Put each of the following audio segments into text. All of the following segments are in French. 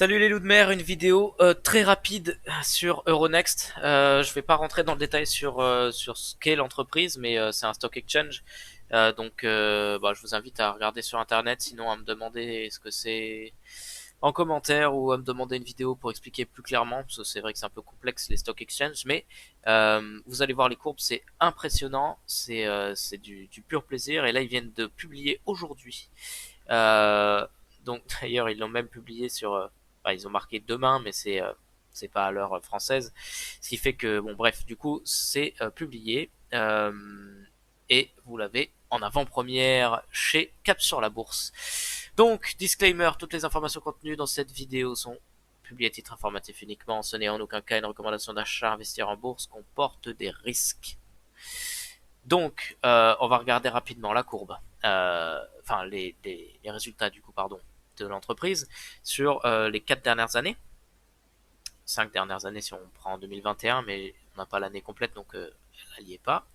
Salut les loups de mer, une vidéo très rapide sur Euronext. Je vais pas rentrer dans le détail sur ce qu'est l'entreprise, mais c'est un stock exchange. Je vous invite à regarder sur internet, sinon à me demander ce que c'est en commentaire ou à me demander une vidéo pour expliquer plus clairement, parce que c'est vrai que c'est un peu complexe les stock exchange, mais vous allez voir les courbes, c'est impressionnant, c'est du pur plaisir. Et là ils viennent de publier aujourd'hui. Euh, donc d'ailleurs ils l'ont même publié sur, ils ont marqué demain, mais c'est pas à l'heure française, ce qui fait que bon bref, du coup c'est publié et vous l'avez en avant-première chez Cap sur la bourse. Donc disclaimer, toutes les informations contenues dans cette vidéo sont publiées à titre informatif uniquement, ce n'est en aucun cas une recommandation d'achat. Investir en bourse comporte des risques. Donc, on va regarder rapidement la courbe, les résultats du coup, pardon, de l'entreprise sur les 4 dernières années, 5 dernières années si on prend en 2021, mais on n'a pas l'année complète, donc elle n'y est pas.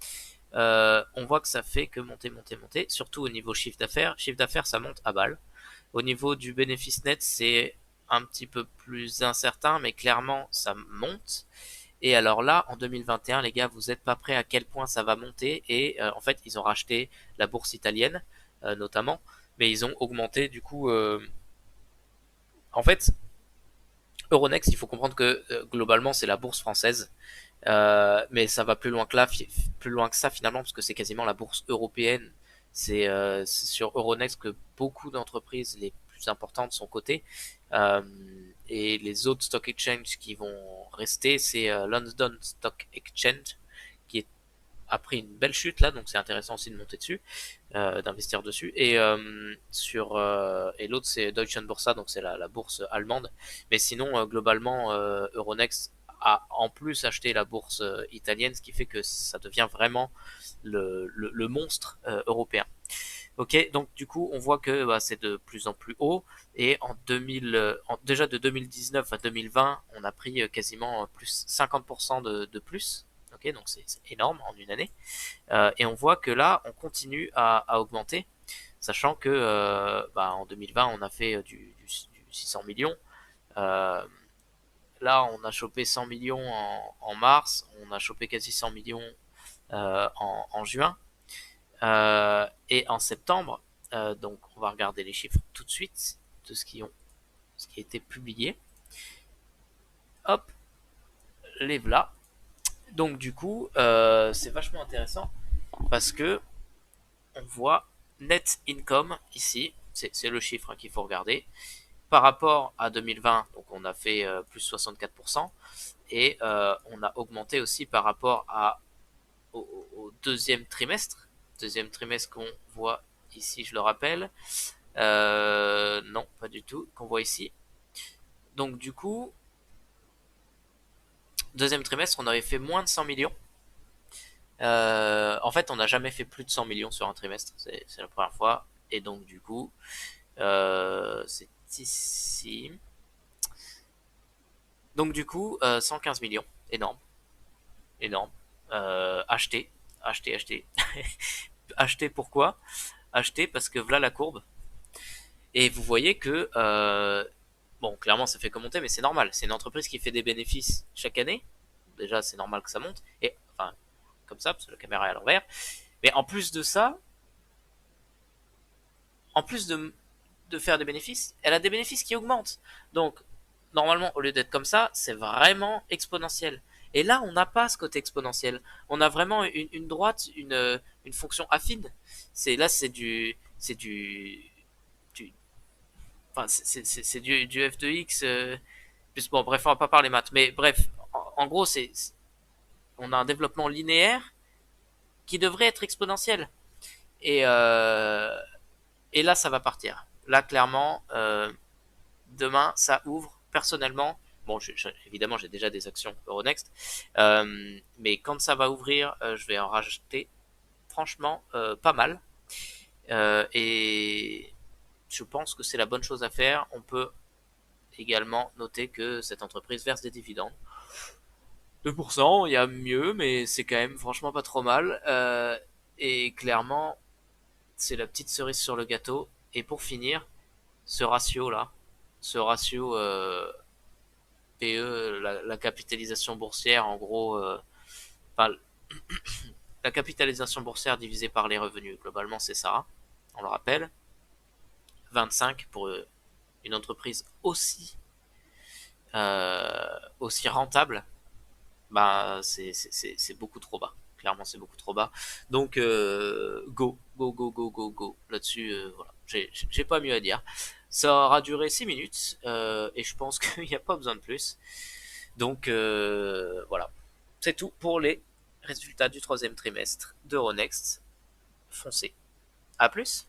On voit que ça fait que monter, monter, monter, surtout au niveau chiffre d'affaires. Chiffre d'affaires, ça monte à balle. Au niveau du bénéfice net, c'est un petit peu plus incertain, mais clairement, ça monte. Et alors là, en 2021, les gars, vous n'êtes pas prêts à quel point ça va monter. Et en fait, ils ont racheté la bourse italienne, notamment, mais ils ont augmenté du coup. En fait, Euronext, il faut comprendre que globalement, c'est la bourse française, mais ça va plus loin que là, plus loin que ça finalement, parce que c'est quasiment la bourse européenne. C'est sur Euronext que beaucoup d'entreprises les plus importantes sont cotées. Euh, et les autres stock exchanges qui vont rester, c'est London Stock Exchange, qui a pris une belle chute là, donc c'est intéressant aussi de monter dessus, d'investir dessus. Et l'autre c'est Deutsche Börse, donc c'est la bourse allemande. Mais sinon, globalement, Euronext a en plus acheté la bourse italienne, ce qui fait que ça devient vraiment le monstre européen. Ok, donc du coup, on voit que c'est de plus en plus haut. Et déjà de 2019 à 2020, on a pris quasiment plus 50% de plus. Ok, donc c'est énorme en une année. Et on voit que là, on continue à augmenter, sachant que en 2020, on a fait du 600 millions. Euh, Là, on a chopé 100 millions en mars, on a chopé quasi 100 millions en juin. Et en septembre, donc on va regarder les chiffres tout de suite de ce qui a été publié. Hop, les voilà. Donc du coup, c'est vachement intéressant parce que on voit net income ici, c'est le chiffre qu'il faut regarder. Par rapport à 2020, donc on a fait plus 64%, et on a augmenté aussi par rapport au deuxième trimestre qu'on voit ici, je le rappelle. Non, pas du tout, qu'on voit ici. Donc du coup, deuxième trimestre, on avait fait moins de 100 millions. En fait, on n'a jamais fait plus de 100 millions sur un trimestre, c'est la première fois. Et donc du coup, c'est ici. Donc du coup, 115 millions, énorme, énorme. Acheter, acheter, acheter. Acheter pourquoi? Acheter parce que voilà la courbe. Et vous voyez que, bon, clairement ça fait que monter, mais c'est normal. C'est une entreprise qui fait des bénéfices chaque année. Déjà, c'est normal que ça monte. Et enfin, comme ça, parce que la caméra est à l'envers. Mais en plus de ça, en plus de faire des bénéfices, elle a des bénéfices qui augmentent. Donc, normalement, au lieu d'être comme ça, c'est vraiment exponentiel. Et là, on n'a pas ce côté exponentiel. On a vraiment une droite, une fonction affine. Là, du enfin, c'est du f2x. Bon, bref, on va pas parler maths. Mais bref, en gros, on a un développement linéaire qui devrait être exponentiel. Et, euh, et là, ça va partir. Là, clairement, demain, ça ouvre. Personnellement, bon, évidemment, j'ai déjà des actions Euronext, mais quand ça va ouvrir, je vais en rajouter, franchement, pas mal. Et je pense que c'est la bonne chose à faire. On peut également noter que cette entreprise verse des dividendes. 2%, il y a mieux, mais c'est quand même franchement pas trop mal. Et clairement, c'est la petite cerise sur le gâteau. Et pour finir, ce ratio là. Ce ratio PE, la capitalisation boursière, en gros, enfin, la capitalisation boursière divisée par les revenus, globalement, c'est ça. On le rappelle. 25 pour une entreprise aussi rentable, bah c'est beaucoup trop bas. Clairement, c'est beaucoup trop bas. Donc go, go, go, go, go, go. Là-dessus, voilà. J'ai pas mieux à dire. Ça aura duré 6 minutes et je pense qu'il n'y a pas besoin de plus. Donc voilà. C'est tout pour les résultats du troisième trimestre d'Euronext. Foncez. À plus.